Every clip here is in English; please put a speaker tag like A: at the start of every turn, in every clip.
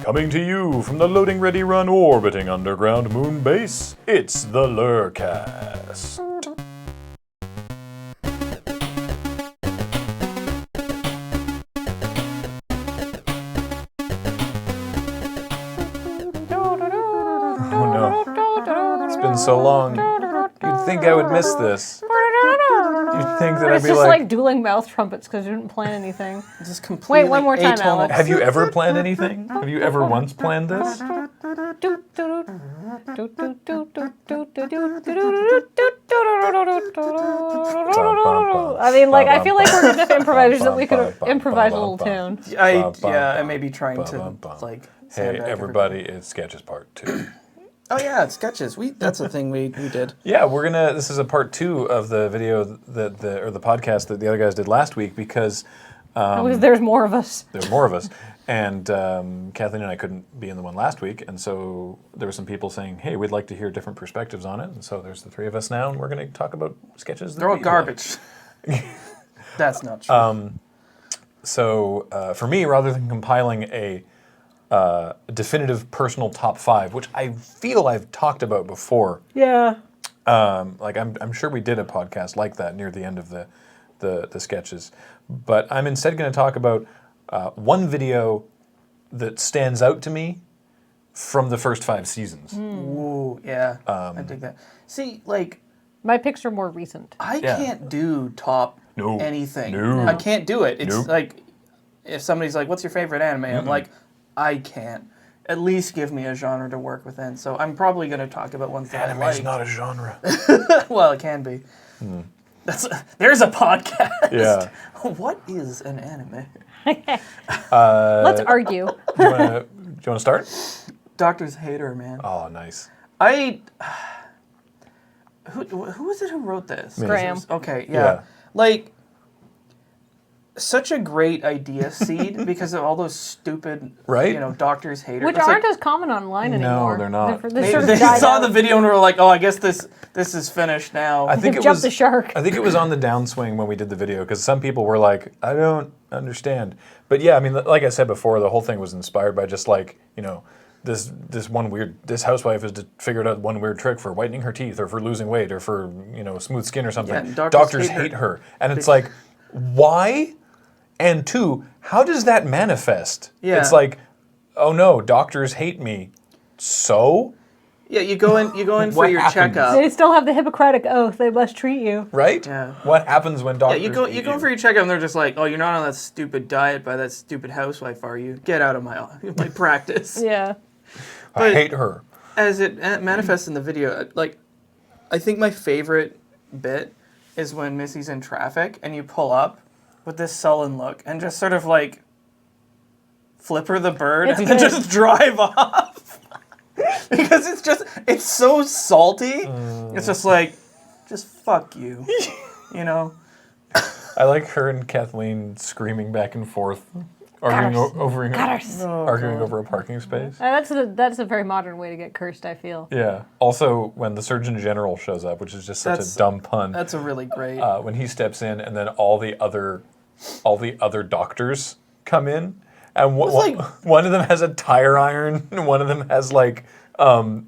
A: Coming to you from the Loading Ready Run orbiting underground moon base, it's the LRRcast. Oh no, it's been so long. You'd think I would miss this. You'd think that I'd
B: It's
A: be
B: just
A: like,
B: like dueling mouth trumpets because you didn't plan anything.
C: Just completely
B: Wait, one more time,
C: atonal.
B: Alex.
A: have you ever planned anything? Have you ever once planned this?
B: I mean, like, I feel like we're enough improvisers that we could improvise a little tune.
C: I may be trying to like.
A: Hey
C: sandbag
A: everybody, it's Sketches Part 2.
C: Oh yeah, it's sketches. That's a thing we did.
A: Yeah, this is a part 2 of the video the podcast that the other guys did last week because
B: There's more of us.
A: there's more of us. And Kathleen and I couldn't be in the one last week, and so there were some people saying, hey, we'd like to hear different perspectives on it, and so there's the three of us now, and we're going to talk about sketches.
C: They're all garbage. That's not true.
A: So for me, rather than compiling a definitive personal top 5, which I feel I've talked about before,
B: Yeah.
A: like I'm sure we did a podcast like that near the end of the sketches, but I'm instead going to talk about one video that stands out to me from the first 5 seasons.
C: Ooh, yeah. I dig that. See, like,
B: My picks are more recent.
C: I can't do top anything.
A: No.
C: I can't do it. It's
A: Nope.
C: like, if somebody's like, what's your favorite anime? I'm like, I can't. At least give me a genre to work within. So I'm probably going to talk about ones that I
A: Anime's
C: like.
A: not a genre.
C: Well, it can be. There's a podcast.
A: Yeah.
C: What is an anime?
B: Let's argue.
A: Do you want to start?
C: Doctor's Hater, man.
A: Oh, nice.
C: Who was it who wrote this?
B: Graham.
C: Okay,
A: Yeah.
C: yeah. Like, such a great idea seed because of all those stupid,
A: Right?
C: Doctor's Hater.
B: Which
C: It's
B: aren't
C: like,
B: as common online
A: No,
B: anymore.
A: they're not.
B: They
C: Maybe
B: sort of
C: they
B: died
C: saw
B: out.
C: the video and were like, oh, I guess this is finished now.
A: I think
B: They've
A: it
B: jumped
A: was
B: the shark.
A: I think it was on the downswing when we did the video because some people were like, I don't understand. But yeah, I mean, like I said before, the whole thing was inspired by just like, this housewife has figured out one weird trick for whitening her teeth or for losing weight or for, smooth skin or something.
C: Yeah,
A: doctors hate her. And it's like, why? And 2, how does that manifest?
C: Yeah.
A: It's like, oh no, doctors hate me. So?
C: Yeah, you go in for
A: What
C: your
A: happens?
C: checkup.
B: They still have the Hippocratic Oath. They must treat you.
A: Right?
C: Yeah.
A: What happens when
C: Yeah,
A: doctors
C: you go
A: hate
C: in for your checkup and they're just like, oh, you're not on that stupid diet by that stupid housewife, are you? Get out of my practice.
B: Yeah.
A: I hate her.
C: As it manifests in the video, like, I think my favorite bit is when Missy's in traffic and you pull up with this sullen look and just sort of like flip her the bird
B: It's
C: and then
B: good.
C: just drive off. Because it's so salty. It's just like, just fuck you.
A: I like her and Kathleen screaming back and forth, arguing over a parking space.
B: That's a very modern way to get cursed, I feel.
A: Yeah. Also, when the Surgeon General shows up, which is just such a dumb pun,
C: That's a really great.
A: when he steps in, and then all the other doctors come in, and one of them has a tire iron, and one of them has like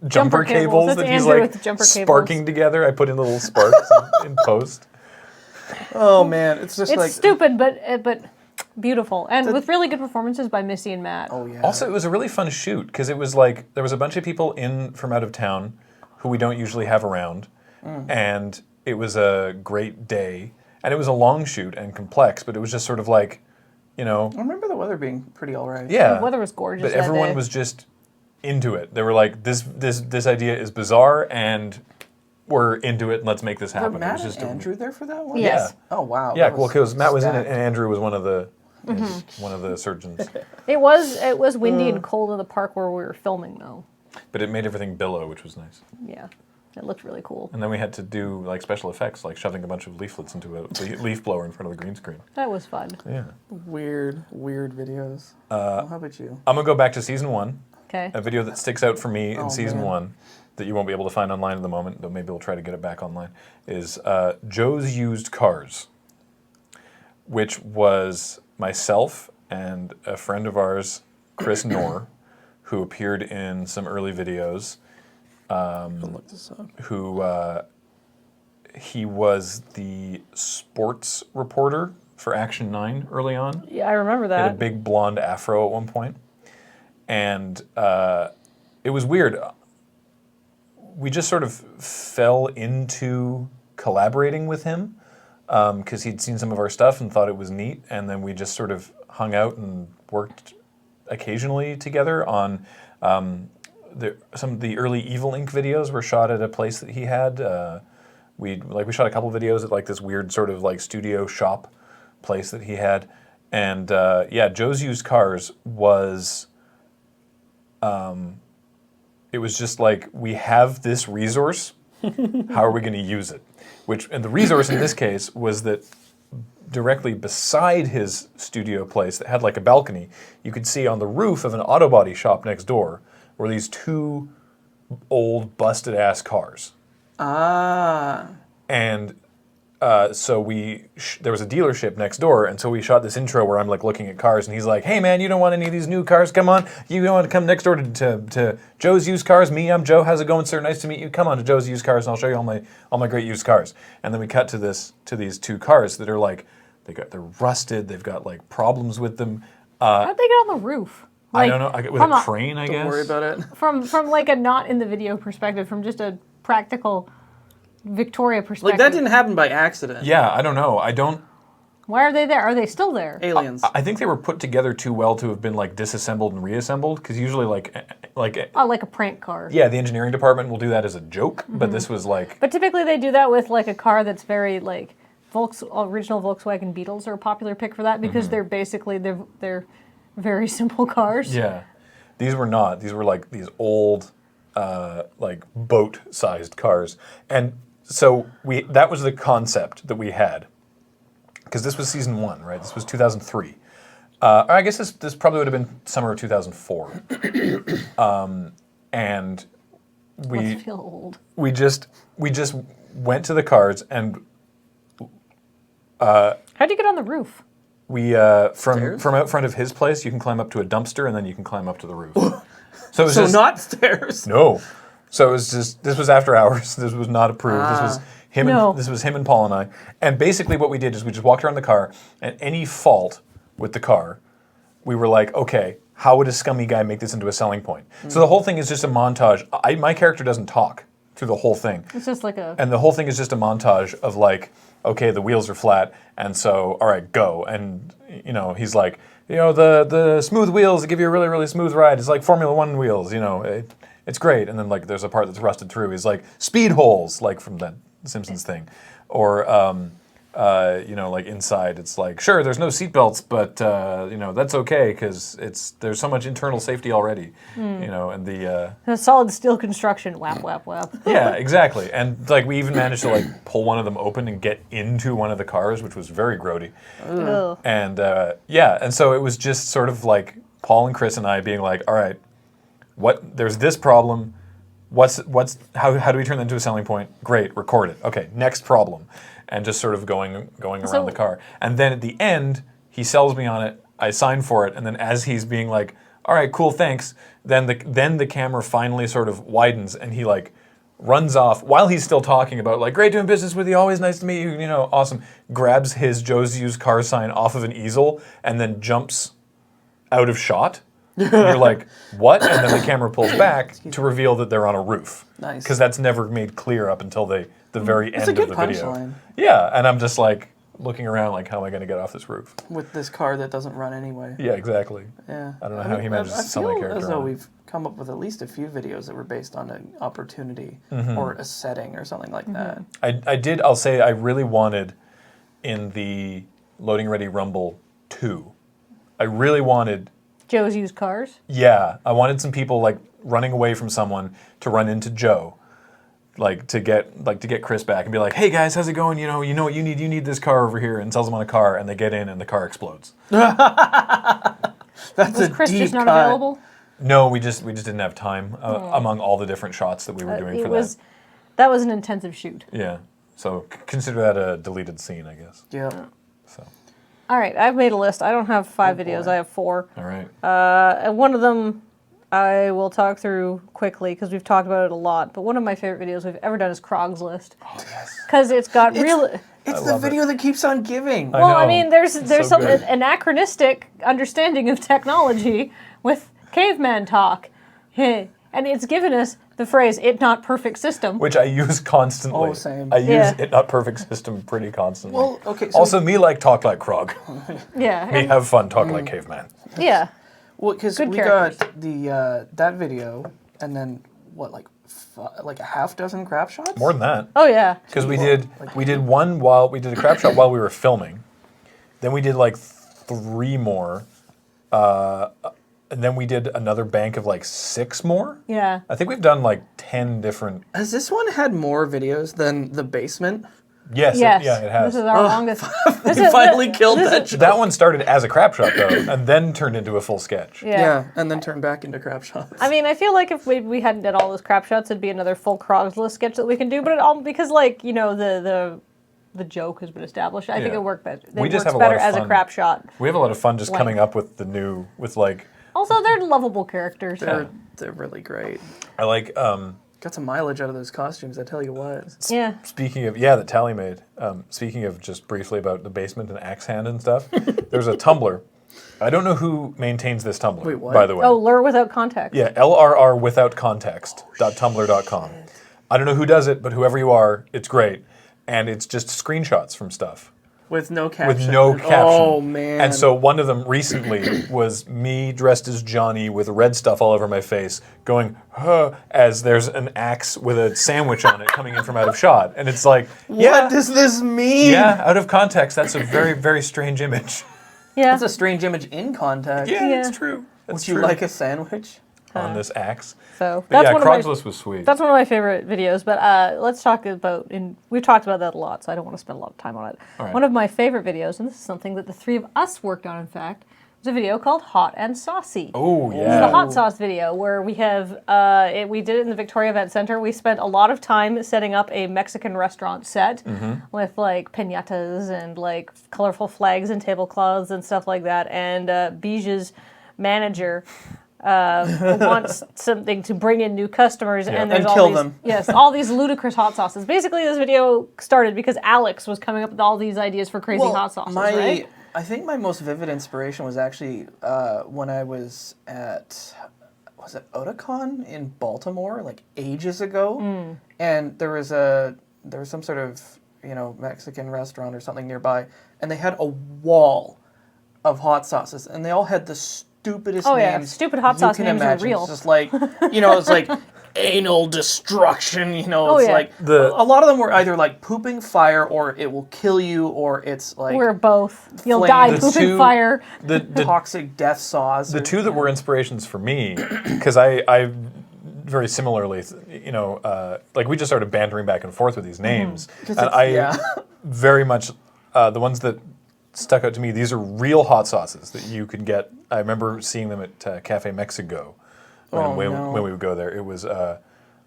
A: jumper cables
B: That's
A: that he's
B: Andrew
A: like
B: with jumper
A: sparking
B: cables.
A: together. I put in little sparks in post.
C: Oh man, it's just
B: It's
C: like
B: stupid, but beautiful, and with really good performances by Missy and Matt.
C: Oh yeah.
A: Also, it was a really fun shoot because it was like there was a bunch of people in from out of town who we don't usually have around, and it was a great day. And it was a long shoot and complex, but it was just sort of like,
C: I remember the weather being pretty all right.
A: yeah.
B: The weather was gorgeous.
A: But
B: that
A: everyone
B: day.
A: was just into it. They were like, this idea is bizarre, and we're into it, and let's make this
C: Were
A: happen. It
C: Matt
A: was just
C: and Andrew there for that one?
B: Yes.
A: Yeah.
C: Oh wow.
A: Yeah,
C: that
A: well, because Matt was in it,
C: stacked.
A: and Andrew was one of the surgeons.
B: It was windy and cold in the park where we were filming, though.
A: But it made everything billow, which was nice.
B: Yeah, it looked really cool.
A: And then we had to do like special effects, like shoving a bunch of leaflets into a leaf blower in front of the green screen.
B: That was fun.
A: Yeah.
C: Weird videos. Well, how about you?
A: I'm gonna go back to season 1.
B: Okay.
A: A video that sticks out for me in season
C: man.
A: 1 that you won't be able to find online at the moment, though maybe we'll try to get it back online, is Joe's Used Cars, which was myself and a friend of ours, Chris Knorr, who appeared in some early videos.
C: I'll look this up.
A: Who he was the sports reporter for Action 9 early on.
B: Yeah, I remember
A: He had a
B: that.
A: big blonde afro at one point. And it was weird. We just sort of fell into collaborating with him because he'd seen some of our stuff and thought it was neat. And then we just sort of hung out and worked occasionally together on some of the early Evil Inc. videos were shot at a place that he had. We shot a couple videos at like this weird sort of like studio shop place that he had. And Joe's Used Cars was... it was just like, we have this resource, how are we going to use it? And the resource in this case was that directly beside his studio place that had like a balcony, you could see on the roof of an auto body shop next door were these two old busted ass cars.
C: Ah.
A: And so there was a dealership next door, and so we shot this intro where I'm like looking at cars, and he's like, "Hey man, you don't want any of these new cars? Come on, you don't want to come next door to Joe's Used Cars? Me, I'm Joe. How's it going, sir? Nice to meet you. Come on to Joe's Used Cars, and I'll show you all my great used cars." And then we cut to these two cars that are like they're rusted. They've got like problems with them.
B: How'd they get on the roof?
A: I don't know. With a crane, I guess.
C: Don't worry about it.
B: From like a not in the video perspective, from just a practical Victoria perspective.
C: Like, that didn't happen by accident.
A: Yeah, I don't know.
B: Why are they there? Are they still there?
C: Aliens.
A: I think they were put together too well to have been like disassembled and reassembled, because usually like
B: Oh, like a prank car.
A: yeah, the engineering department will do that as a joke, but this was like...
B: But typically they do that with like a car that's very like original Volkswagen Beetles are a popular pick for that because they're basically they're very simple cars.
A: Yeah. These were not. These were like these old like boat-sized cars. And so that was the concept that we had. Because this was season 1, right? This was 2003. I guess this probably would have been summer of 2004. And
B: I feel old.
A: we just went to the cars, and
B: How'd you get on the roof?
A: we from out front of his place, you can climb up to a dumpster, and then you can climb up to the roof. So it was just,
C: not stairs.
A: no. So it was just, this was after hours. This was not approved. This was him.
B: No.
A: This was him and Paul and I. And basically, what we did is we just walked around the car, and any fault with the car, we were like, okay, how would a scummy guy make this into a selling point? So the whole thing is just a montage. My character doesn't talk through the whole thing.
B: It's just like a...
A: And the whole thing is just a montage of like, okay, the wheels are flat, and so, all right, go. And, you know, he's like, you know, the smooth wheels give you a really, really smooth ride. It's like Formula One wheels, you know, it's great. And then like there's a part that's rusted through. He's like, speed holes, like from that Simpsons thing. Or, you know, like inside, it's like, sure, there's no seatbelts, but, you know, that's okay because there's so much internal safety already, you know, and the
B: solid steel construction, whap, whap, whap.
A: yeah, exactly. And like we even managed to like pull one of them open and get into one of the cars, which was very grody.
B: Ugh.
A: And yeah, and so it was just sort of like Paul and Chris and I being like, all right, there's this problem. How do we turn that into a selling point? Great, record it. Okay, next problem. And just sort of going around the car. And then at the end, he sells me on it, I sign for it, and then as he's being like, all right, cool, thanks, then the camera finally sort of widens, and he like runs off while he's still talking about like, great doing business with you, always nice to meet you, you know, awesome, grabs his Joe's Used Car sign off of an easel, and then jumps out of shot. And you're like, what? And then the camera pulls back to reveal that they're on a roof.
C: Nice.
A: Because that's never made clear up until the very end of the video.
C: Punchline.
A: Yeah, and I'm just like looking around like, how am I going to get off this roof?
C: With this car that doesn't run anyway.
A: Yeah, exactly.
C: Yeah.
A: I don't know how he manages to sell my
C: I feel
A: character
C: as though
A: on it.
C: we've come up with at least a few videos that were based on an opportunity or a setting or something like that.
A: I'll say I really wanted in the Loading Ready Rumble 2, I really wanted...
B: Joe's Used Cars?
A: Yeah, I wanted some people like running away from someone to run into Joe, like to get Chris back and be like, "Hey guys, how's it going? You know what you need? You need this car over here," and sells them on a car, and they get in and the car explodes.
C: That's
B: Was
C: a
B: Chris
C: deep
B: just not
C: cut.
B: available?
A: No, we just didn't have time among all the different shots that we were doing for that.
B: That was an intensive shoot.
A: Yeah, so consider that a deleted scene, I guess.
C: Yeah.
A: So,
B: All right, I've made a list. I don't have 5 videos. I have 4.
A: all right.
B: And one of them I will talk through quickly because we've talked about it a lot. But one of my favorite videos we've ever done is Krog's List.
A: Oh, yes.
B: Because it's got real.
C: It's the video that keeps on giving.
B: Well, I
A: know.
B: mean, there's
A: so
B: some
A: good.
B: anachronistic understanding of technology with caveman talk, and it's given us the phrase "it not perfect system."
A: Which I use constantly.
C: Oh, same.
A: I use
B: Yeah.
A: it not perfect system pretty constantly.
C: Well, okay. So
A: Also, me like talk like Krog.
B: Yeah,
A: Me
B: and-
A: have fun talk like caveman.
B: yeah.
C: well, because
B: good
C: we
B: characters.
C: got the that video, and then what, like a half dozen crap shots?
A: More than that.
B: Oh yeah.
A: Because we did a crap shot while we were filming. Then we did like 3 more. And then we did another bank of like 6 more.
B: Yeah.
A: I think we've done like 10 different.
C: Has this one had more videos than the basement?
A: Yes,
B: Yes.
A: it has.
B: This is our longest. This
C: We
B: is-
C: finally killed
B: this
C: that
B: is-
C: shot.
A: That one started as a crap shot though, and then turned into a full sketch.
B: Yeah.
C: And then turned back into crap shots.
B: I mean, I feel like if we hadn't did all those crap shots, it'd be another full Krog's List sketch that we can do. But it all because like the joke has been established. I think
A: Yeah.
B: it worked better.
A: We
B: It
A: just
B: works
A: have a lot
B: better
A: of
B: as a
A: fun.
B: crap shot.
A: We have a lot of fun just
B: Like-
A: coming up with like
B: Also, they're lovable characters.
C: They're really great.
A: I like
C: Got some mileage out of those costumes, I tell you what.
B: Yeah.
A: speaking of that Tally made. Speaking of just briefly about the basement and axe hand and stuff. There's a Tumblr. I don't know who maintains this Tumblr.
C: Wait, what?
A: By the way.
B: Oh, lure without context.
A: Yeah, LRR without context.tumblr.com. I don't know who does it, but whoever you are, it's great. And it's just screenshots from stuff.
C: With no caption.
A: With no caption.
C: Oh, man.
A: And so one of them recently was me dressed as Johnny with red stuff all over my face, going, huh, as there's an axe with a sandwich on it coming in from out of shot. And it's like, yeah,
C: What does this mean?
A: yeah, out of context, that's a very, very strange image.
B: Yeah.
C: That's a strange image in context.
A: Yeah,
B: Yeah.
A: it's true. That's
C: Would you
A: true.
C: like a sandwich?
A: on this axe?
B: So
A: But
B: that's
A: yeah,
B: one of my
A: Craigslist was sweet.
B: that's one of my favorite videos. But let's talk about we've talked about that a lot, so I don't want to spend a lot of time on it.
A: All right.
B: One of my favorite videos, and this is something that the 3 of us worked on. In fact, was a video called "Hot and Saucy."
A: Oh,
B: This is
A: yeah.
B: the hot sauce video where we have we did it in the Victoria Event Center. We spent a lot of time setting up a Mexican restaurant set with like piñatas and like colorful flags and tablecloths and stuff like that. And Bija's manager wants something to bring in new customers, and there's
C: And
B: all
C: kill
B: these
C: them.
B: yes, all these ludicrous hot sauces. Basically, this video started because Alex was coming up with all these ideas for crazy hot sauces, right?
C: I think my most vivid inspiration was actually when I was at, was it Otakon in Baltimore, like ages ago, and there was some sort of Mexican restaurant or something nearby, and they had a wall of hot sauces, and they all had the stupidest
B: Oh, yeah.
C: names.
B: Stupid hot
C: you
B: sauce
C: can
B: names are
C: imagine.
B: real.
C: It's just like it's like anal destruction. It's
B: yeah.
C: like a lot of them were either like pooping fire, or it will kill you, or it's like
B: We're both. You'll
C: Flame.
B: die
C: The
B: pooping
A: two-
B: fire.
A: The
C: toxic death sauce.
A: the two that were inspirations for me, because I very similarly, like we just started bantering back and forth with these names, and I very much the ones that stuck out to me. These are real hot sauces that you could get. I remember seeing them at Cafe Mexico when we would go there. It was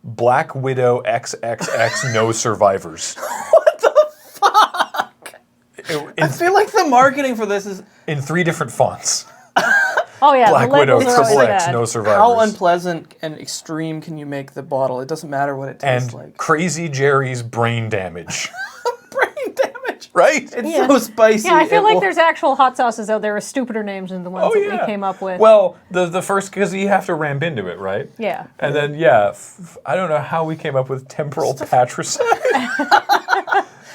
A: Black Widow XXX No Survivors.
C: What the fuck? I feel like the marketing for this is
A: In 3 different fonts.
B: Oh yeah,
A: Black
B: the
A: Widow
B: labels are always
A: XXX
B: bad.
A: No Survivors.
C: how unpleasant and extreme can you make the bottle? It doesn't matter what it tastes
A: and
C: like.
A: Crazy Jerry's Brain Damage.
C: Brain damage.
A: Right?
C: It's
B: Yeah.
C: so spicy.
B: Yeah, I feel
C: it
B: like
C: will-
B: there's actual hot sauces out there with stupider names than the ones that we came up with.
A: Well, the first, because you have to ramp into it, right?
B: Yeah.
A: And then, I don't know how we came up with temporal patricide.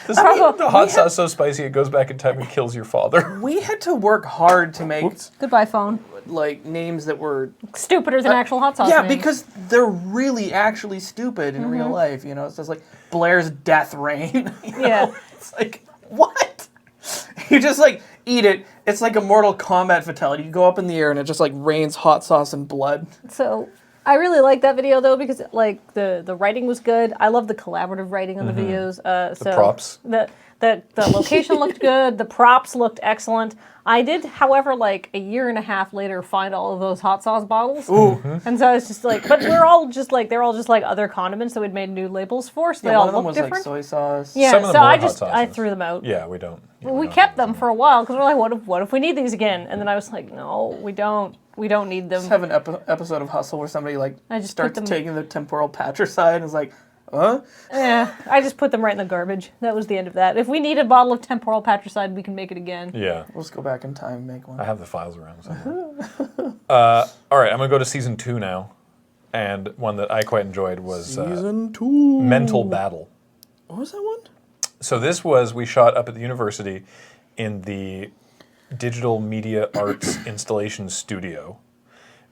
A: The hot sauce so spicy it goes back in time and kills your father.
C: We had to work hard to make
B: Goodbye, phone.
C: like names that were
B: Stupider than actual hot sauce.
C: yeah,
B: names.
C: because they're really actually stupid in real life. It's just like Blair's Death Rain.
B: Yeah.
C: It's like, what? You just like eat it. It's like a Mortal Kombat fatality. You go up in the air and it just like rains hot sauce and blood.
B: So I really like that video though because like the writing was good. I love the collaborative writing on the videos. So
A: props.
B: The The location looked good. The props looked excellent. I did, however, like a year and a half later, find all of those hot sauce bottles.
C: Ooh.
B: And so it's just like, but they're all just like other condiments that we'd made new labels for, so they all
C: One of them
B: look
C: was
B: different.
C: like soy sauce.
B: Yeah,
A: Some of them
B: so
A: were
B: I
A: hot
B: just I
A: sauces.
B: threw them out.
A: Yeah, we don't. Yeah,
B: We
A: don't
B: kept
A: have
B: them for a while because we're like, what if we need these again? And then I was like, no, we don't need them.
C: Just have an episode of Hustle where somebody like
B: I just
C: starts
B: put them-
C: taking the temporal patricide and is like, huh?
B: Yeah, I just put them right in the garbage. That was the end of that. If we need a bottle of temporal patricide, we can make it again.
A: Yeah.
C: We'll just go back in time and make one.
A: I have the files around somewhere. All right, I'm going to go to season 2 now. And one that I quite enjoyed was
C: Season 2.
A: Mental Battle.
C: What was that one?
A: So this was, we shot up at the university in the Digital Media Arts Installation Studio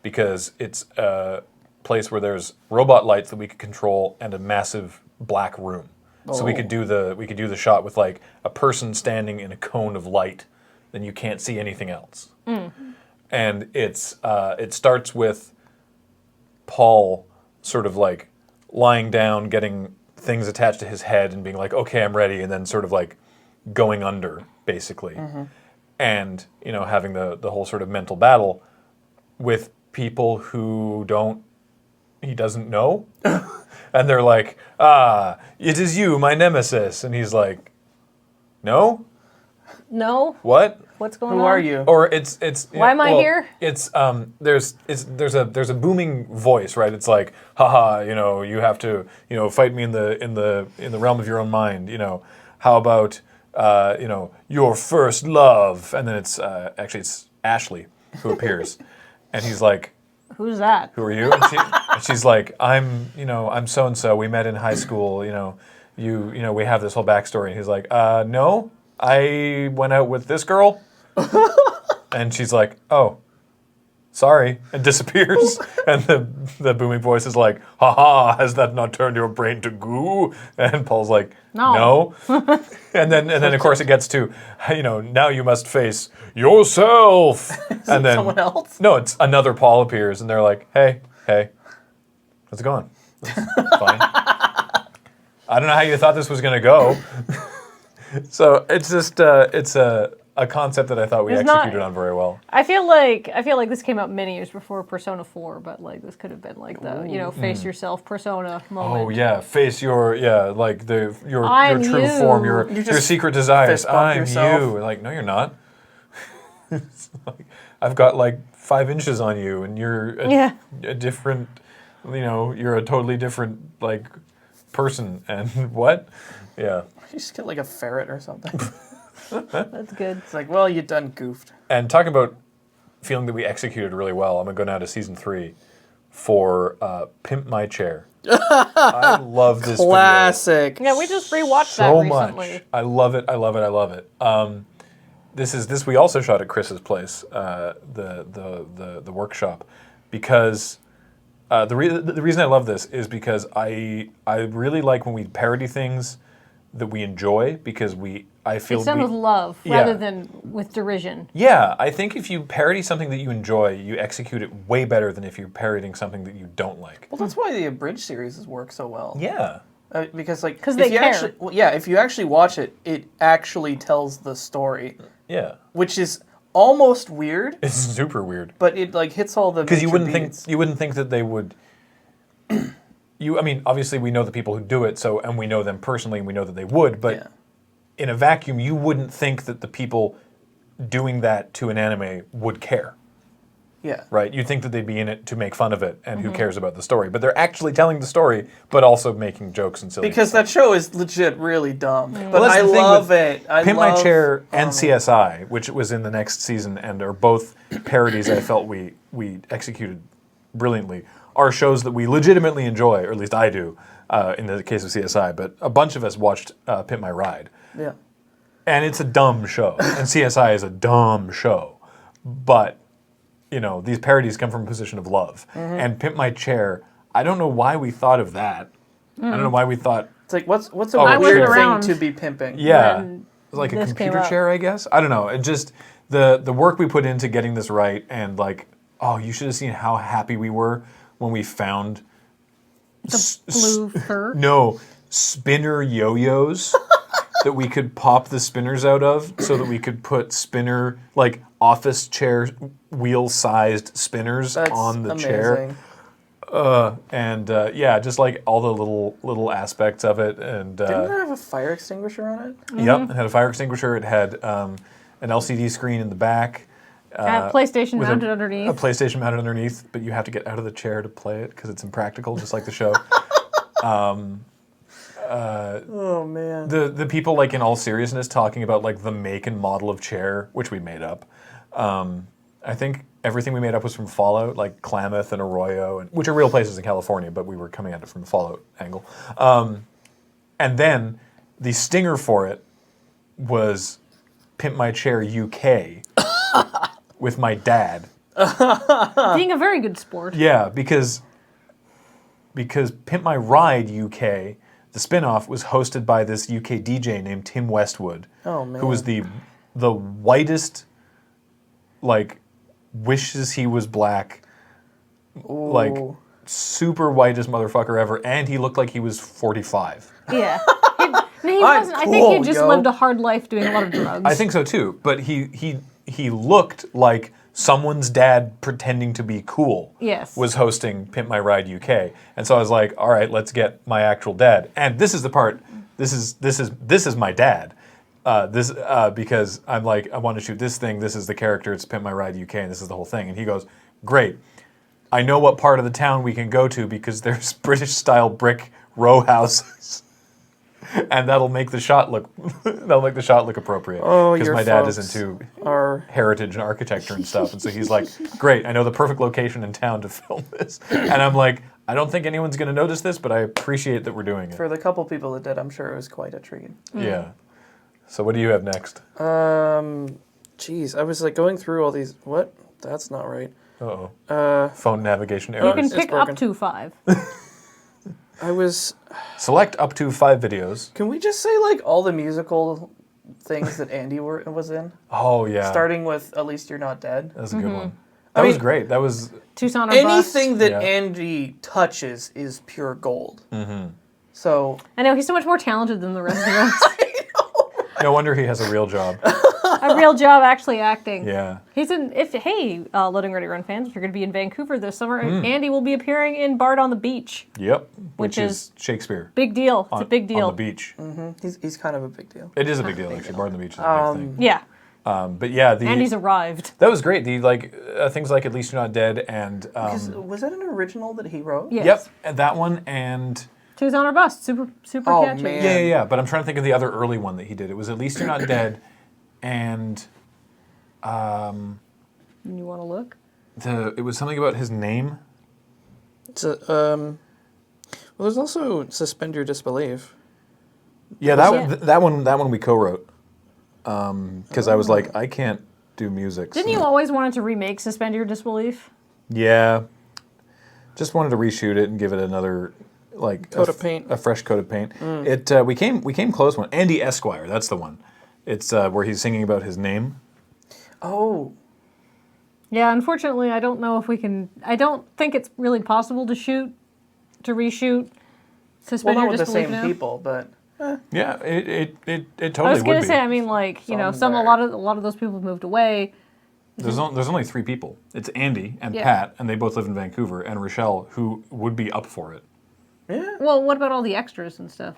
A: because it's a place where there's robot lights that we could control and a massive black room. So we could do the shot with like a person standing in a cone of light, then you can't see anything else. And it starts with Paul sort of like lying down, getting things attached to his head and being like, okay, I'm ready, and then sort of like going under, basically. And, you know, having the whole sort of mental battle with people who he doesn't know. And they're like, it is you, my nemesis. And he's like, no?
B: No?
A: What?
B: What's going on?
C: Who are you?
A: Or it's
B: Why am I here?
A: It's there's a booming voice, right? It's like, haha, you know, you have to, you know, fight me in the realm of your own mind, you know. How about you know, your first love? And then it's actually it's Ashley who appears. And he's like,
B: Who's that?
A: who are you? And she's like, I'm so and so. We met in high school. You know, we have this whole backstory. And he's like, no, I went out with this girl. And she's like, oh, sorry, and disappears. And the booming voice is like, haha, has that not turned your brain to goo? And Paul's like, no. and then of course it gets to, you know, now you must face yourself. And then
C: Someone else?
A: no, it's another Paul appears, and they're like, hey, how's it going? It's fine. I don't know how you thought this was gonna go. So it's just it's a concept that I thought we
B: It's not-
A: executed on very well.
B: I feel like this came out many years before Persona 4, but like this could have been like the, you know, face yourself Persona moment.
A: Oh yeah, face your like your
B: I'm
A: true
B: you.
A: form, your
C: You just
A: secret desires.
C: fist bump
A: I'm
C: yourself.
A: you. Like, no, you're not. It's like, I've got like 5 inches on you, and you're a different. You know, you're a totally different like person. And what? Yeah.
C: You just get like a ferret or something.
B: That's good.
C: It's like, well, you done goofed.
A: And talking about feeling that we executed really well, I'm gonna go now to season 3 for Pimp My Chair. I love this video.
C: Classic.
B: Yeah, we just rewatched
A: So
B: that recently.
A: much. I love it. I love it. I love it. This we also shot at Chris's place, the workshop, because the reason I love this is because I really like when we parody things that we enjoy, because I feel
B: It's done with love rather than with derision.
A: Yeah, I think if you parody something that you enjoy, you execute it way better than if you're parodying something that you don't like.
C: Well, that's why the abridged series work so well.
A: Yeah.
C: Because like,
B: 'Cause
C: if
B: they
C: you
B: care.
C: actually, if you actually watch it, it actually tells the story,
A: Yeah.
C: which is almost weird,
A: It's super weird.
C: but it like hits all the
A: Because you
C: major
A: wouldn't
C: beats.
A: think that they would. I mean, obviously we know the people who do it, and we know them personally, and we know that they would. But
C: Yeah.
A: in a vacuum, you wouldn't think that the people doing that to an anime would care,
C: Yeah.
A: right? You'd think that they'd be in it to make fun of it, and who cares about the story? But they're actually telling the story, but also making jokes and silly.
C: Because that show is legit really dumb. But
A: Well, that's
C: I
A: the thing
C: love
A: with
C: it. I
A: Pimp
C: love
A: My Chair and
C: anime.
A: CSI, which was in the next season, and are both parodies I felt we executed brilliantly, are shows that we legitimately enjoy, or at least I do, in the case of CSI. But a bunch of us watched Pimp My Ride.
C: Yeah.
A: And it's a dumb show, and CSI is a dumb show. But, you know, these parodies come from a position of love. And Pimp My Chair, I don't know why we thought of that. I don't know why we thought,
C: It's like what's a
A: I
C: weird
A: wasn't
C: thing
B: around
C: to be pimping?
A: yeah,
B: When
A: like a
B: this came
A: computer
B: up.
A: chair, I guess. I don't know. It just, the work we put into getting this right, and like, oh, you should have seen how happy we were when we found
B: The blue fur.
A: no spinner yo-yos that we could pop the spinners out of so that we could put spinner, like office chair wheel-sized spinners
C: That's
A: on the
C: amazing.
A: chair. Yeah, just like all the little aspects of it. And
C: Didn't it have a fire extinguisher on it?
A: Yep, it had a fire extinguisher. It had an LCD screen in the back.
B: PlayStation
A: with
B: mounted
A: a
B: underneath.
A: PlayStation mounted underneath, but you have to get out of the chair to play it because it's impractical, just like the show.
C: Oh man.
A: The people, like in all seriousness, talking about like the make and model of chair, which we made up. I think everything we made up was from Fallout, like Klamath and Arroyo, which are real places in California, but we were coming at it from the Fallout angle. And then the stinger for it was Pimp My Chair UK with my dad.
B: Being a very good sport.
A: Yeah, because Pimp My Ride UK, the spin-off, was hosted by this UK DJ named Tim Westwood.
C: Oh, man.
A: Who was the whitest, like, wishes he was black, like,
C: Ooh.
A: super whitest motherfucker ever, and he looked like he was 45.
B: Yeah. He wasn't. I think
C: cool,
B: he just
C: yo.
B: lived a hard life doing a lot of drugs.
A: I think so too, but he looked like someone's dad pretending to be cool.
B: Yes.
A: Was hosting Pimp My Ride UK, and so I was like, all right, let's get my actual dad. And this is the part. This is my dad. Because I'm like, I want to shoot this thing. This is the character. It's Pimp My Ride UK, and this is the whole thing. And he goes, great. I know what part of the town we can go to because there's British style brick row houses. And that'll make the shot look appropriate.
C: Oh,
A: because
C: your
A: my dad is
C: folks
A: into
C: are-
A: heritage and architecture and stuff, and so he's like, "Great, I know the perfect location in town to film this." And I'm like, "I don't think anyone's going to notice this, but I appreciate that we're doing it."
C: For the couple people that did, I'm sure it was quite a treat.
A: Yeah. So what do you have next?
C: Geez, I was like going through all these. What? That's not right.
A: Uh-oh. Phone navigation
B: You
A: errors.
B: can
C: It's
B: pick
C: broken.
B: up to 5.
C: I was.
A: Select up to 5 videos.
C: Can we just say like all the musical things that Andy was in?
A: Oh yeah.
C: Starting with "At Least You're Not Dead."
A: That was a good one. That was great. That was
B: Tucson or bust.
C: Anything that
A: Yeah.
C: Andy touches is pure gold. Mm-hmm. So
B: I know, he's so much more talented than the rest of us.
A: no wonder he has a real job.
B: A real job actually acting.
A: Yeah.
B: He's in, Loading Ready Run fans, if you're going to be in Vancouver this summer, Andy will be appearing in Bard on the Beach.
A: Yep.
B: Which
A: Which is
B: is
A: Shakespeare.
B: Big deal. It's a big
A: On
B: deal.
A: the beach.
C: he's kind of a big deal.
A: It is a big deal actually. Bar on the beach is a big thing.
B: Yeah.
A: But yeah,
B: Andy's arrived.
A: that was great. The things like At Least You're Not Dead and
C: Was that an original that he wrote?
B: Yes.
A: yep, and that one and
B: Tucson or bust. Super
C: Oh,
B: catchy.
C: man.
A: yeah. But I'm trying to think of the other early one that he did. It was At Least You're Not Dead, and
B: You want to look?
A: it was something about his name.
C: It's a, well, there's also Suspend Your Disbelief.
A: Yeah,
B: Yeah.
A: that one we co-wrote because I was like, I can't do music.
B: Didn't
A: so-
B: you always wanted to remake Suspend Your Disbelief?
A: Yeah, just wanted to reshoot it and give it another
C: Coat of paint.
A: a fresh coat of paint. We came close one. Andy Esquire, that's the one. It's where he's singing about his name.
C: Oh,
B: Yeah, unfortunately, I don't know if we can. I don't think it's really possible to reshoot
C: well,
B: Suspend
C: not
B: Your
C: with the
B: Disbelief
C: same
B: now.
C: people, but
A: Yeah, it totally
B: I was
A: would
B: gonna
A: be.
B: say, I mean, like, you know, a lot of those people have moved away.
A: There's only 3 people. It's Andy and
B: Yeah.
A: Pat, and they both live in Vancouver, and Rochelle, who would be up for it.
C: yeah,
B: Well, what about all the extras and stuff?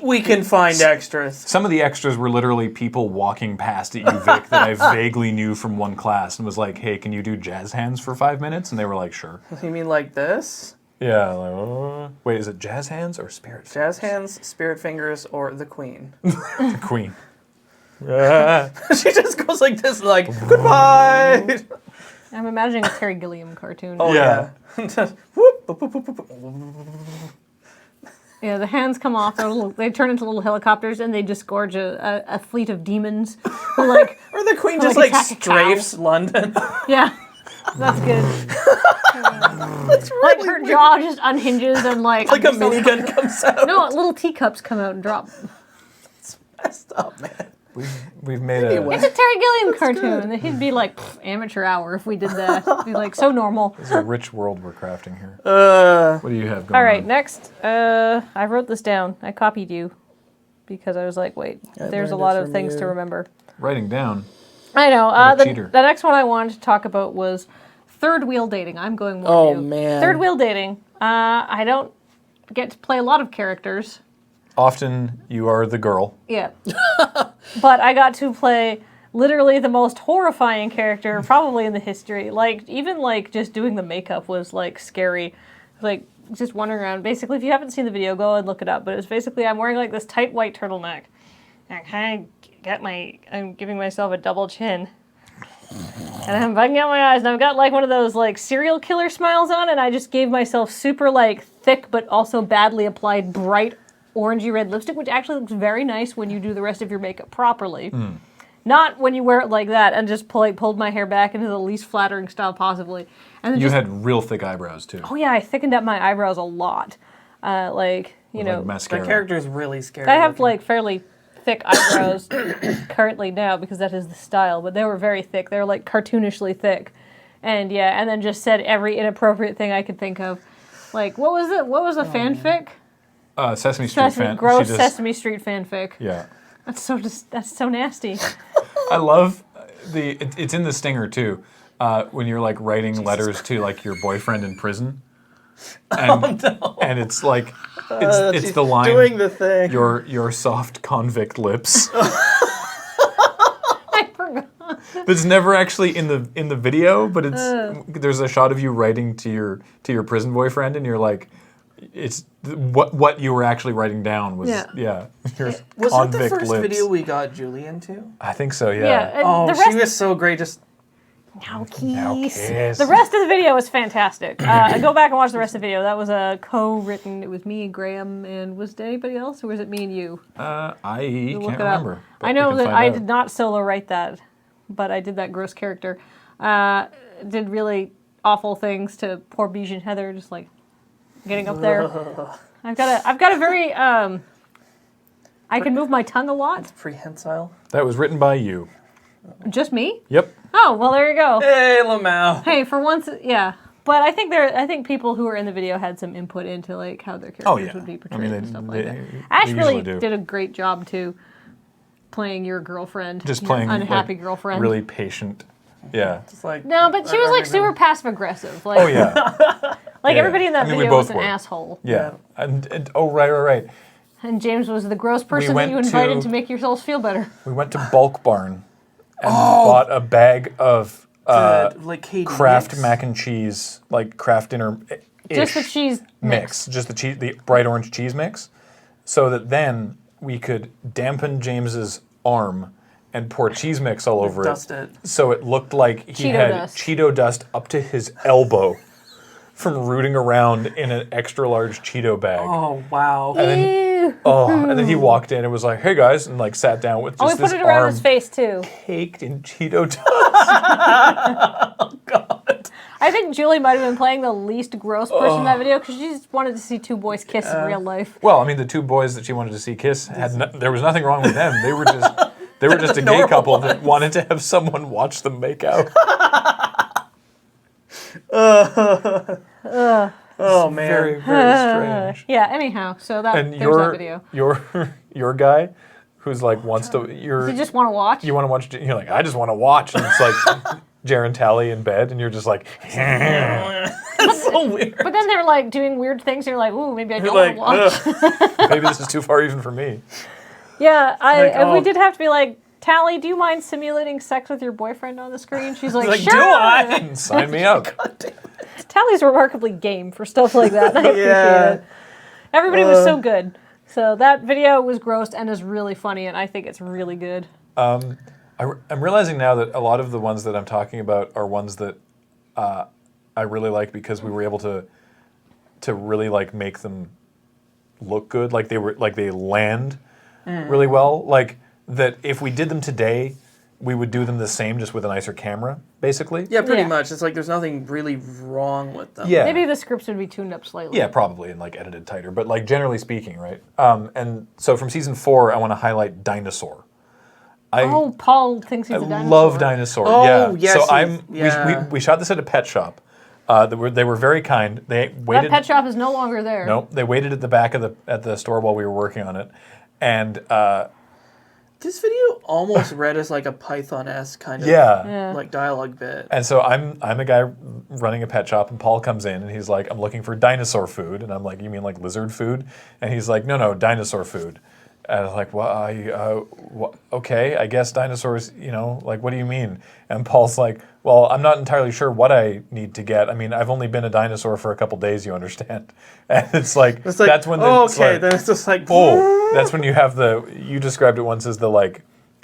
C: we can find extras.
A: Some of the extras were literally people walking past at UVic that I vaguely knew from one class and was like, hey, can you do jazz hands for 5 minutes? And they were like, sure.
C: You mean like this?
A: Yeah, wait, is it jazz hands or spirit fingers?
C: Jazz hands, spirit fingers, or the Queen?
A: The Queen.
C: She just goes like this, like goodbye.
B: I'm imagining a Terry Gilliam cartoon.
C: Oh
A: Yeah.
C: yeah. Just whoop, whoop, whoop, whoop, whoop.
B: Yeah, the hands come off. They turn into little helicopters, and they disgorge a fleet of demons who, like,
C: Or the Queen
B: Or
C: just
B: like
C: like
B: attack a cow.
C: strafes London.
B: yeah, that's good.
C: It's
B: Like,
C: really
B: her
C: weird.
B: jaw just unhinges, and like
C: Like a minigun comes out.
B: No, little teacups come out and drop.
C: Messed up, man.
A: We've made
C: Anyway.
B: It's a Terry Gilliam cartoon. He'd be like, amateur hour if we did that. It'd be like so normal.
A: It's a rich world we're crafting here. What do you have going
B: All right,
A: on?
B: next. I wrote this down. I copied you because I was like, wait,
C: I
B: there's a
C: learned
B: lot
C: it
B: of
C: from
B: things to
C: you.
B: remember.
A: Writing down.
B: I know.
A: What a cheater.
B: The next one I wanted to talk about was third wheel dating. I'm going more
C: Oh,
B: new.
C: man.
B: Third wheel dating. I don't get to play a lot of characters.
A: Often you are the girl.
B: Yeah. But I got to play literally the most horrifying character probably in the history. Like, even like just doing the makeup was like scary. Like, just wandering around. Basically, if you haven't seen the video, go and look it up. But it's basically I'm wearing like this tight white turtleneck. I kind of I'm giving myself a double chin. And I'm bugging out my eyes, and I've got like one of those like serial killer smiles on, and I just gave myself super like thick but also badly applied bright orangey red lipstick, which actually looks very nice when you do the rest of your makeup properly. Not when you wear it like that and just pulled my hair back into the least flattering style possibly. And then
A: You
B: just,
A: had real thick eyebrows too.
B: oh yeah, I thickened up my eyebrows a lot. Like, you
A: With,
B: know,
A: like mascara.
C: That character is really scary.
B: I have
C: looking.
B: like fairly thick eyebrows currently now because that is the style, but they were very thick. They were like cartoonishly thick. And yeah, and then just said every inappropriate thing I could think of. Like, what was it? What was a fanfic?
A: Sesame Street fan.
B: Gross
A: She just-
B: Sesame Street fanfic.
A: Yeah.
B: That's so nasty.
A: I love it's in the stinger too. When you're like writing letters to like your boyfriend in prison. And, and it's like it's
C: She's
A: the line
C: doing the thing.
A: your soft convict lips.
B: I forgot.
A: That's never actually in the video, but it's there's a shot of you writing to your prison boyfriend, and you're like, it's what you were actually writing down was
B: Yeah.
A: your
C: Was that the
A: convict
C: first
A: lips.
C: video we got Julie into?
A: I think so.
B: Yeah.
A: Yeah.
B: And
C: Oh,
B: the
C: she
B: rest,
C: was so great. Just
B: Now
A: Now
B: kiss.
A: kiss.
B: The rest of the video was fantastic. I go back and watch the rest of the video. That was co-written. It was me and Graham, and was it anybody else, or was it me and you?
A: I
B: Look
A: can't
B: it up.
A: remember. but
B: I
A: we
B: know
A: can
B: that
A: find
B: I
A: out.
B: did not solo write that, but I did that gross character. Did really awful things to poor Bijan Heather, just like getting up there. I've got a very I can move my tongue a lot.
C: prehensile.
A: That was written by you.
B: Just me?
A: Yep.
B: Oh, well there you go.
C: Hey, Lamau.
B: Hey, for once, yeah. But I think people who were in the video had some input into like how their characters
A: yeah.
B: would be
A: I
B: portrayed
A: mean,
B: and stuff like that.
A: they
B: Ash
A: usually
B: really
A: do.
B: did a great job too, playing your girlfriend,
A: Just
B: your
A: playing
B: unhappy
A: like,
B: girlfriend.
A: really patient. Yeah.
C: Just like
B: No, but she was like super passive aggressive. Like,
A: Oh yeah.
B: like
A: yeah.
B: everybody in that
A: I mean, we
B: video was
A: both
B: an
A: were.
B: asshole.
A: Yeah. And oh right.
B: And James was the gross person that
A: went
B: you invited
A: to-
B: to make yourselves feel better.
A: We went to Bulk Barn and bought a bag of
C: like Katie
A: Kraft
C: mix.
A: mac and cheese, like Kraft dinner
B: Just the cheese
A: mix, just the cheese, the bright orange cheese mix, so that then we could dampen James's arm and pour cheese mix all over
C: Dust it.
A: so it looked like he
B: Cheeto
A: had
B: dust.
A: Cheeto dust up to his elbow from rooting around in an extra large Cheeto bag.
C: Oh wow.
B: Ew.
A: And then he walked in and was like, "Hey guys," and like sat down with
B: Oh,
A: just
B: we put
A: this
B: it around
A: arm
B: his face too.
A: caked in Cheeto dust.
B: I think Julie might have been playing the least gross person in that video because she just wanted to see two boys kiss in real life.
A: Well, I mean, the two boys that she wanted to see kiss there was nothing wrong with them. They were just a gay
C: normal
A: couple that wanted to have someone watch them make out.
C: Oh man.
A: Very, very strange.
B: Yeah. Anyhow, so
A: And
B: there's that video.
A: your guy, who's like wants to
B: You just want to watch?
A: you want to watch. You're like, I just want to watch, and it's like Jaron Talley in bed, and you're just like,
C: That's so weird.
B: But then they're like doing weird things. And you're like, ooh, maybe I don't
C: Like,
B: want to watch.
A: maybe this is too far even for me.
B: Yeah,
C: Like,
B: and we
C: oh.
B: did have to be like, Tally, do you mind simulating sex with your boyfriend on the screen? She's like,
C: Like,
B: sure.
C: do I?
A: Sign me up.
B: Tally's remarkably game for stuff like that. I appreciate
C: Yeah.
B: it. Everybody was so good. So that video was gross and is really funny, and I think it's really good.
A: I'm realizing now that a lot of the ones that I'm talking about are ones that I really like because we were able to really like make them look good, like they land really well. Like that if we did them today, we would do them the same just with a nicer camera, basically.
C: Yeah, pretty
B: Yeah.
C: much. It's like there's nothing really wrong with them.
A: Yeah.
B: Maybe the scripts would be tuned up slightly.
A: Yeah, probably, and like edited tighter, but like generally speaking, right? And so from season 4, I want to highlight Dinosaur.
B: Oh, Paul thinks he's
A: I
B: a dinosaur.
A: love Dinosaur.
C: Oh,
A: yeah.
C: yes,
A: So
C: yeah.
A: we shot this at a pet shop. They were very kind. They
B: That
A: waited.
B: pet shop is no longer there.
A: Nope. They waited at the back of the store while we were working on it, And
C: this video almost read as like a Python-esque kind of
A: yeah.
C: like dialogue bit.
A: And so I'm a guy running a pet shop, and Paul comes in and he's like, I'm looking for dinosaur food. And I'm like, you mean like lizard food? And he's like, no, dinosaur food. And I was like, well, okay, I guess dinosaurs, like, what do you mean? And Paul's like, well, I'm not entirely sure what I need to get. I mean, I've only been a dinosaur for a couple days, you understand? And it's like that's when
C: then it's just like,
A: that's when you have you described it once as the, like,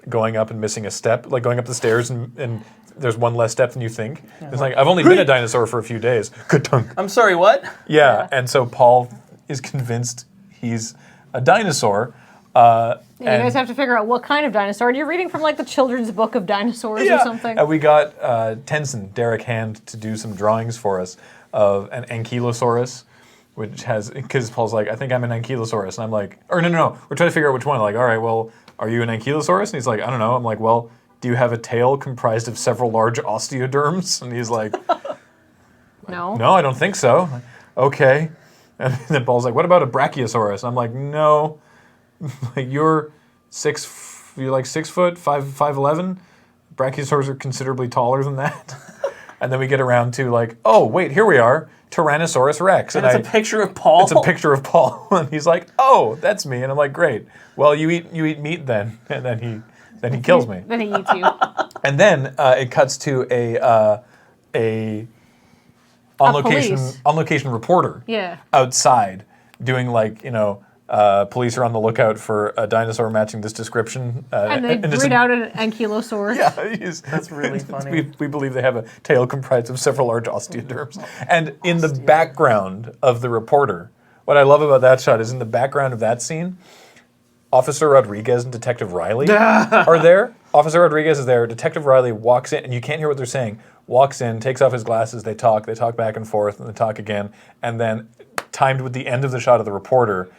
A: going up and missing a step, like going up the stairs and there's one less step than you think. It's like, I've only been a dinosaur for a few days. Ka-tunk.
C: I'm sorry, what?
A: Yeah, and so Paul is convinced he's a dinosaur.
B: You guys have to figure out what kind of dinosaur. And you're reading from like the children's book of dinosaurs or something.
A: And we got Tenson, Derek Hand, to do some drawings for us of an ankylosaurus, which has, because Paul's like, I think I'm an ankylosaurus. And I'm like, or no, we're trying to figure out which one. Like, all right, well, are you an ankylosaurus? And he's like, I don't know. I'm like, well, do you have a tail comprised of several large osteoderms? And he's like,
B: No,
A: I don't think so. I'm like, okay. And then Paul's like, what about a brachiosaurus? And I'm like, no. Like, you're 6 foot, 5'11". Brachiosaurs are considerably taller than that. And then we get around to like, oh wait, here we are, Tyrannosaurus Rex.
C: And it's a picture of Paul.
A: It's a picture of Paul, and he's like, oh, that's me. And I'm like, great. Well, you eat meat then, and then he kills me.
B: Then he eats you.
A: And then it cuts to a on location reporter.
B: Yeah.
A: Outside doing, like, police are on the lookout for a dinosaur matching this description.
B: And they breed out an ankylosaurus.
A: Yeah,
C: that's really funny.
A: We believe they have a tail comprised of several large osteoderms. And in the background of the reporter, what I love about that shot is in the background of that scene, Officer Rodriguez and Detective Riley are there. Officer Rodriguez is there. Detective Riley walks in, and you can't hear what they're saying. Walks in, takes off his glasses, they talk back and forth, and they talk again. And then, timed with the end of the shot of the reporter,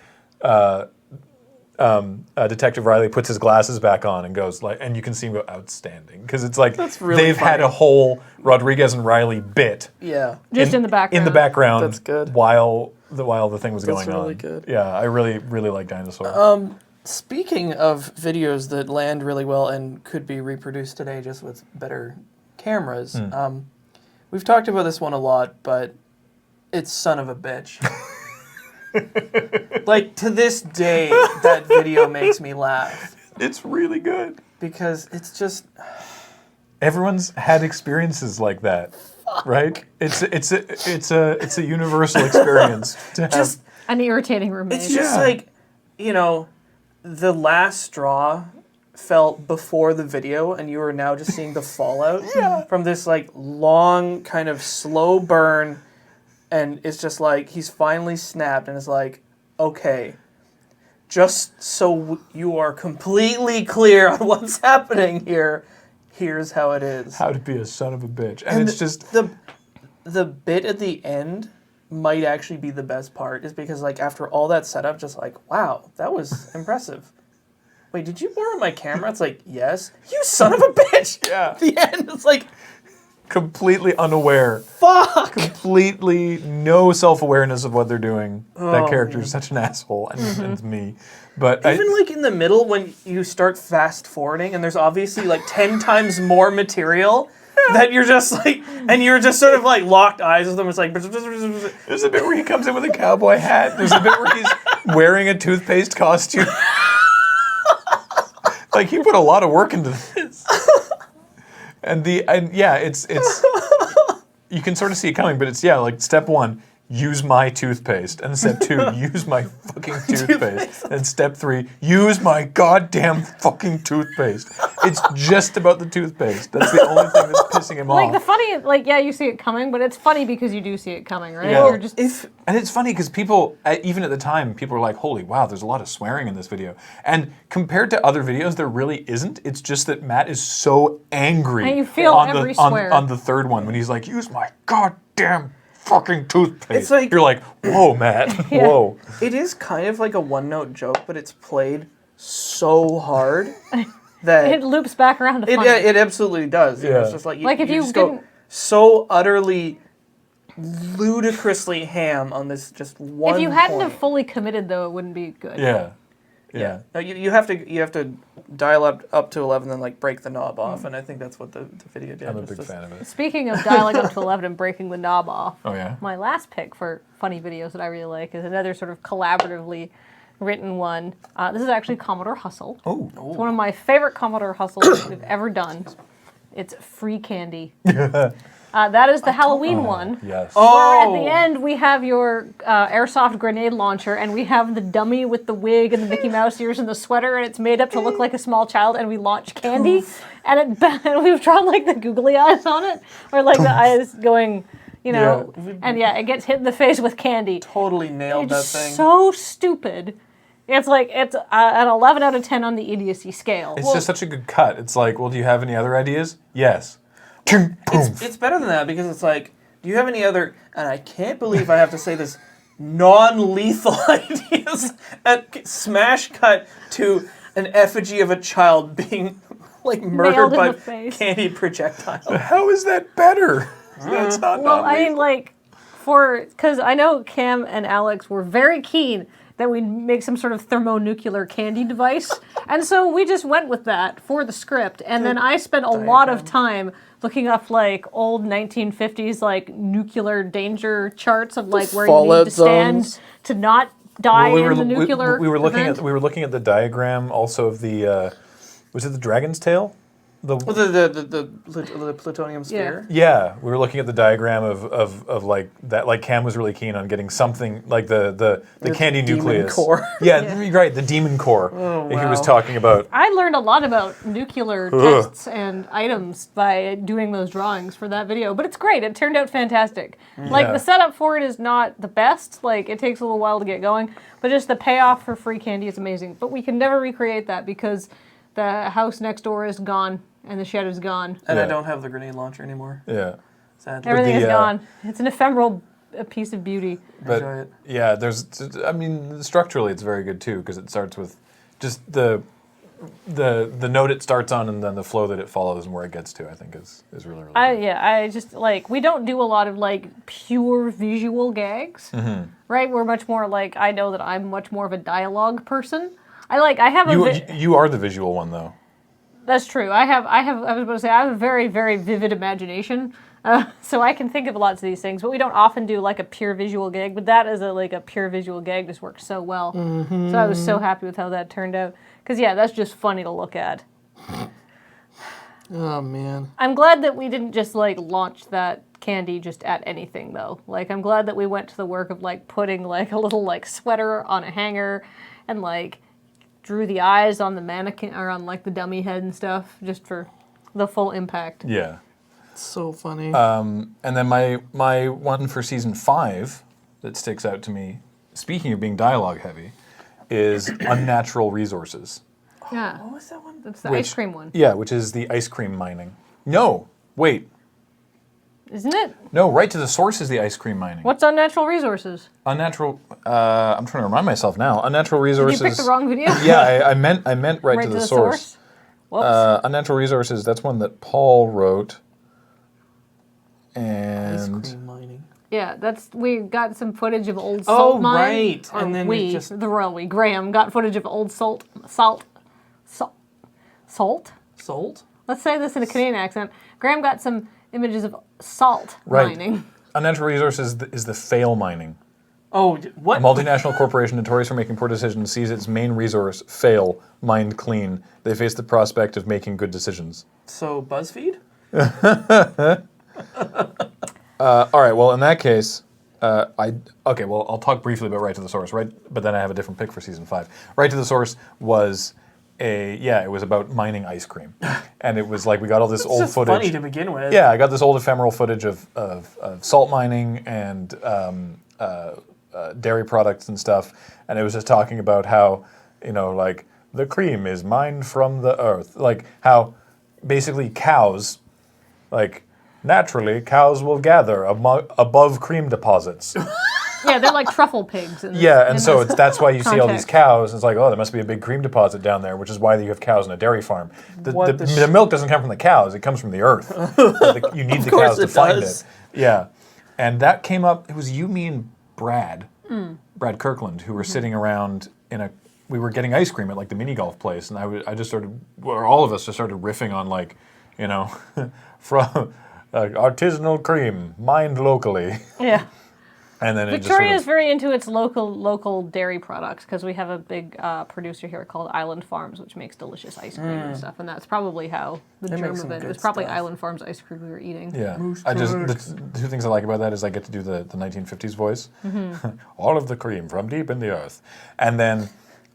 A: Detective Riley puts his glasses back on and goes like, and you can see him go, outstanding, because it's like they've had a whole Rodriguez and Riley bit.
C: Yeah,
B: just in the background.
A: In the background,
C: that's good.
A: While the thing was going on.
C: That's really good.
A: Yeah, I really like Dinosaur.
C: Speaking of videos that land really well and could be reproduced today just with better cameras, we've talked about this one a lot, but it's son of a bitch. Like, to this day, that video makes me laugh.
A: It's really good.
C: Because it's just...
A: Everyone's had experiences like that, right? It's a universal experience to have.
C: Just
B: an irritating roommate.
C: It's just like, the last straw felt before the video, and you are now just seeing the fallout from this, like, long kind of slow burn. And it's just like, he's finally snapped and it's like, okay, just so you are completely clear on what's happening here, here's how it is.
A: How to be a son of a bitch. And it's just...
C: The bit at the end might actually be the best part, is because, like, after all that setup, just like, wow, that was impressive. Wait, did you borrow my camera? It's like, yes. You son of a bitch!
A: Yeah.
C: At the end, it's like...
A: Completely unaware.
C: Fuck!
A: Completely no self-awareness of what they're doing. That character is such an asshole, and it's me. But
C: even like in the middle, when you start fast forwarding, and there's obviously like 10 times more material, that you're just like, and you're just sort of like locked eyes with them. It's like,
A: there's a bit where he comes in with a cowboy hat. There's a bit where he's wearing a toothpaste costume. Like, he put a lot of work into this. And it's you can sort of see it coming, but it's like step 1, use my toothpaste, and step 2, use my fucking toothpaste, and step 3, use my goddamn fucking toothpaste. It's just about the toothpaste. That's the only thing that's pissing him off.
B: The funny, you see it coming, but it's funny because you do see it coming, right?
A: Yeah.
B: You're just...
A: And it's funny because people, even at the time, people were like, holy wow, there's a lot of swearing in this video. And compared to other videos, there really isn't. It's just that Matt is so angry
B: and you feel every swear.
A: On the third one when he's like, use my goddamn fucking toothpaste.
C: It's like...
A: You're like, whoa, Matt, whoa.
C: It is kind of like a one-note joke, but it's played so hard that...
B: It loops back around to funny.
C: It absolutely does.
A: Yeah.
C: It's just like,
B: if you
C: just go so utterly, ludicrously ham on this just one
B: If you hadn't
C: point.
B: have fully committed, though, it wouldn't be good.
A: Yeah. Yeah.
C: No, you have to dial up to 11, then like break the knob off, and I think that's what the video did.
A: I'm a big fan of it.
B: Speaking of dialing up to 11 and breaking the knob off,
A: Oh yeah.
B: my last pick for funny videos that I really like is another sort of collaboratively written one. This is actually Commodore Hustle.
A: Oh.
B: It's one of my favorite Commodore Hustles we've ever done. It's Free Candy. That is the Halloween one.
A: Yes.
B: Where at the end we have your airsoft grenade launcher, and we have the dummy with the wig and the Mickey Mouse ears and the sweater, and it's made up to look like a small child, and we launch candy, and we've drawn like the googly eyes on it, or like the eyes going, you know, and yeah, it gets hit in the face with candy.
C: Totally nailed that thing.
B: So stupid. It's like, it's an 11 out of 10 on the idiocy scale.
A: It's just such a good cut. It's like, well, do you have any other ideas? Yes.
C: It's better than that because it's like, do you have any other, and I can't believe I have to say this, non-lethal ideas? Smash cut to an effigy of a child being like murdered by candy projectile.
A: How is that better? That's not
B: Well, I mean, like, because I know Cam and Alex were very keen that we make some sort of thermonuclear candy device. And so we just went with that for the script. And then I spent a lot of time looking up like old 1950s like nuclear danger charts of like where you need to stand to not die in the nuclear
A: we were looking
B: event.
A: at the diagram also of the was it the dragon's tail?
C: The plutonium sphere.
A: Yeah, we were looking at the diagram of like that. Like Cam was really keen on getting something like the candy nucleus.
C: Core.
A: Yeah, right. The demon core.
C: Oh,
A: He was
C: wow.
A: talking about.
B: I learned a lot about nuclear tests and items by doing those drawings for that video, but it's great. It turned out fantastic. Like, the setup for it is not the best. Like, it takes a little while to get going, but just the payoff for Free Candy is amazing. But we can never recreate that because the house next door is gone and the shed is gone.
C: And I don't have the grenade launcher anymore.
A: Yeah.
C: Sadly.
B: Everything is gone. It's an ephemeral piece of beauty.
A: But
C: Enjoy it.
A: yeah, I mean, structurally it's very good too because it starts with just the note it starts on and then the flow that it follows and where it gets to. I think is really good.
B: I just like, we don't do a lot of like pure visual gags, right? We're much more like, I know that I'm much more of a dialogue person. I have
A: You are the visual one though.
B: That's true. I was about to say, I have a very, very vivid imagination. So I can think of lots of these things, but we don't often do like a pure visual gag. But that as a pure visual gag just works so well. So I was so happy with how that turned out. Because yeah, that's just funny to look at.
C: Oh man.
B: I'm glad that we didn't just like launch that candy just at anything though. Like, I'm glad that we went to the work of like putting like a little like sweater on a hanger and like drew the eyes on the mannequin or on like the dummy head and stuff just for the full impact.
A: Yeah.
C: So funny.
A: And then my one for season 5 that sticks out to me, speaking of being dialogue heavy, is unnatural resources.
B: Yeah.
C: What was that one?
B: That's the ice cream one.
A: Yeah, which is the ice cream mining. No, wait.
B: Isn't it?
A: No, right to the source is the ice cream mining.
B: What's unnatural resources?
A: Unnatural. I'm trying to remind myself now. Unnatural resources.
B: Did you pick the wrong video?
A: Yeah, I meant right to the source.
B: Whoops.
A: Unnatural resources. That's one that Paul wrote.
C: Ice
A: And
C: cream mining.
B: Yeah, we got some footage of old salt mine.
C: right.
B: Or
C: And then
B: the royal we, Graham, got footage of old salt? Let's say this in a Canadian accent. Graham got some images of salt mining.
A: Unnatural resources is the fail mining.
C: Oh, what?
A: A multinational corporation notorious for making poor decisions sees its main resource fail, mined clean. They face the prospect of making good decisions.
C: So BuzzFeed?
A: All right. Well, in that case, I'll talk briefly about Right to the Source. Right, but then I have a different pick for season 5. Right to the Source was it was about mining ice cream, and it was like we got all this old
C: It's
A: footage.
C: funny to begin with.
A: Yeah, I got this old ephemeral footage of salt mining and dairy products and stuff, and it was just talking about how, like the cream is mined from the earth, like how basically cows, like naturally cows will gather above cream deposits.
B: Yeah, they're like truffle pigs.
A: So that's why you see all these
B: context.
A: cows. It's like, oh, there must be a big cream deposit down there, which is why you have cows in a dairy farm. The milk doesn't come from the cows; it comes from the earth. You need the cows to find it. Yeah, and that came up. It was you, me, and Brad Kirkland, who were sitting around in we were getting ice cream at like the mini golf place, and I just started, or all of us just started riffing on like, you know, from artisanal cream, mined locally.
B: Yeah.
A: And then
B: Victoria
A: it
B: is
A: just
B: very into its local dairy products because we have a big producer here called Island Farms, which makes delicious ice cream and stuff. And that's probably how the
C: They make
B: germ
C: some
B: of it. It
C: good
B: was probably
C: stuff.
B: Island Farms ice cream we were eating.
A: yeah.
C: Moose
A: I just
C: trucks.
A: the two things I like about that is I get to do the 1950s voice,
B: Mm-hmm.
A: all of the cream from deep in the earth, and then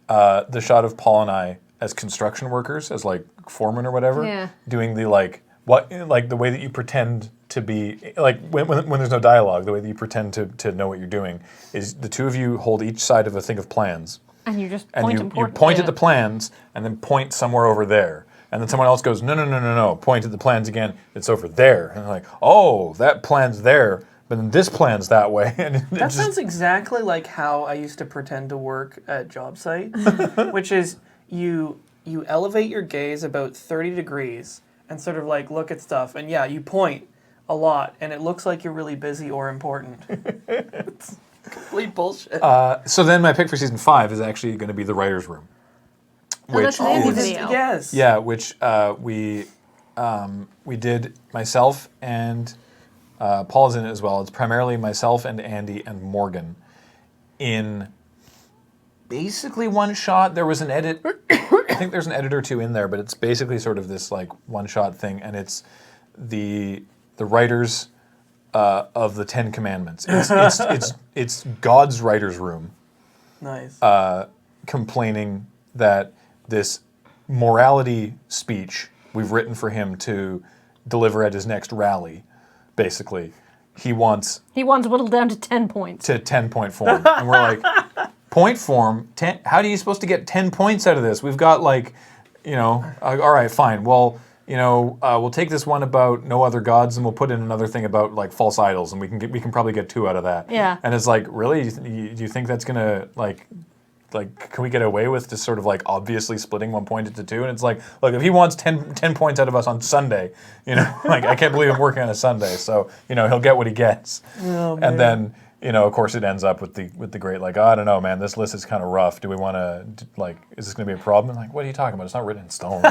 A: the shot of Paul and I as construction workers, as like foremen or whatever,
B: Yeah.
A: doing the like the way that you pretend to be like when there's no dialogue, the way that you pretend to know what you're doing is the two of you hold each side of a thing of plans.
B: And you just
A: And
B: point
A: you point
B: yeah.
A: at the plans and then point somewhere over there. And then someone else goes, no, point at the plans again, it's over there. And they're like, oh, that plan's there, but then this plan's that way. And
C: That sounds exactly like how I used to pretend to work at job site, which is you elevate your gaze about 30 degrees and sort of like look at stuff, and yeah, you point a lot, and it looks like you're really busy or important. It's complete bullshit.
A: so then my pick for season 5 is actually going to be the writer's room.
B: Oh, that's an Andy
A: is-
B: video.
C: Yes.
A: Yeah, which we did myself and Paul's in it as well. It's primarily myself and Andy and Morgan in basically one shot. There was an edit. I think there's an edit or two in there, but it's basically sort of this like one shot thing, and it's the writers of the 10 Commandments. It's God's writer's room
C: Nice.
A: complaining that this morality speech we've written for him to deliver at his next rally, basically, he wants
B: whittled down to 10 points.
A: to 10-point form. And we're like, point form? 10, how are you supposed to get 10 points out of this? We've got like, you know, all right, fine. Well, you know, we'll take this one about no other gods and we'll put in another thing about like false idols, and we can probably get 2 out of that.
B: Yeah.
A: And it's like, really? Do you think that's going to like, can we get away with just sort of like obviously splitting 1 point into 2? And it's like, look, if he wants 10 points out of us on Sunday, you know, like I can't believe I'm working on a Sunday, so, you know, he'll get what he gets.
C: Oh,
A: And then, you know, of course it ends up with the great, like, oh, I don't know, man, this list is kind of rough. Do we want to, like, is this going to be a problem? I'm like, what are you talking about? It's not written in stone.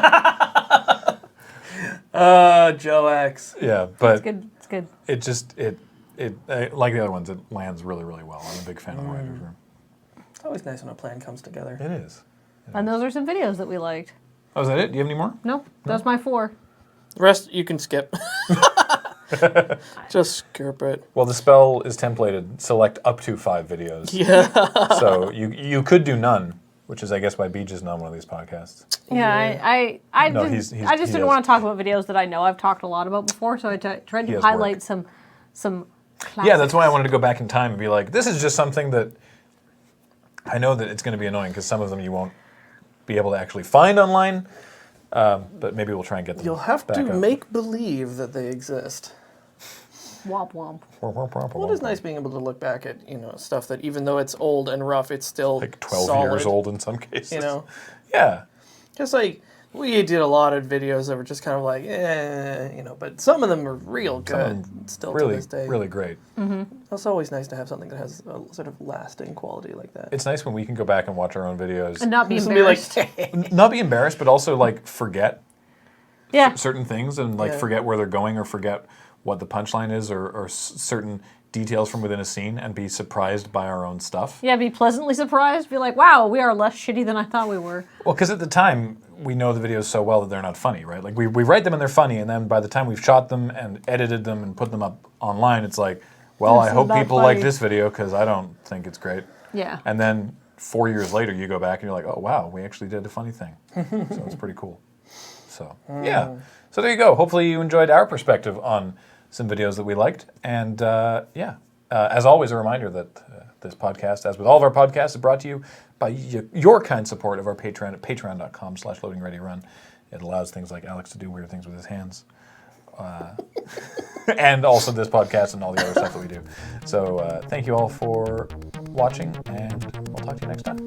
C: Joe X.
A: Yeah, but
B: It's good. It's good.
A: it just, like the other ones, it lands really, really well. I'm a big fan of the writer's room.
C: It's always nice when a plan comes together.
A: It is.
B: And those are some videos that we liked.
A: Oh, is that it? Do you have any more?
B: No, that's my 4.
C: The rest you can skip. Just skip it.
A: Well, the spell is templated. Select up to 5 videos.
C: Yeah.
A: So you could do none, which is, I guess, why Beach isn't on one of these podcasts.
B: Yeah,
A: No,
B: I
A: he's-
B: just
A: he
B: didn't
A: does.
B: want to talk about videos that I know I've talked a lot about before, so I tried
A: He
B: to
A: has
B: highlight
A: work.
B: some classics.
A: Yeah, that's why I wanted to go back in time and be like, this is just something that I know that it's going to be annoying because some of them you won't be able to actually find online, but maybe we'll try and get them.
C: You'll have
A: back
C: to
A: up.
C: make believe that they exist.
B: Womp womp.
C: Well, it is nice being able to look back at, you know, stuff that even though it's old and rough, it's still
A: Like 12
C: solid,
A: years old in some cases.
C: You know,
A: Yeah.
C: just like we did a lot of videos that were just kind of like, you know, but some of them are real
A: Some of
C: good
A: them
C: still
A: really,
C: to this day.
A: really great.
C: It's always nice to have something that has a sort of lasting quality like that.
A: It's nice when we can go back and watch our own videos.
B: And not be
C: Just be like,
B: embarrassed.
A: Not be embarrassed, but also like forget
B: Yeah.
A: certain things and like
C: Yeah.
A: forget where they're going or forget what the punchline is or certain details from within a scene and be surprised by our own stuff.
B: Yeah, be pleasantly surprised. Be like, wow, we are less shitty than I thought we were.
A: Well, because at the time we know the videos so well that they're not funny, right? Like we write them and they're funny, and then by the time we've shot them and edited them and put them up online, it's like, well,
B: This
A: I
B: is
A: hope
B: not
A: people
B: funny.
A: like this video because I don't think it's great.
B: Yeah.
A: And then 4 years later, you go back and you're like, oh wow, we actually did a funny thing. So it's pretty cool. So yeah. So there you go. Hopefully you enjoyed our perspective on some videos that we liked. And as always, a reminder that this podcast, as with all of our podcasts, is brought to you by your kind support of our Patreon at patreon.com/LoadingReadyRun. It allows things like Alex to do weird things with his hands. And also this podcast and all the other stuff that we do. So thank you all for watching, and we'll talk to you next time.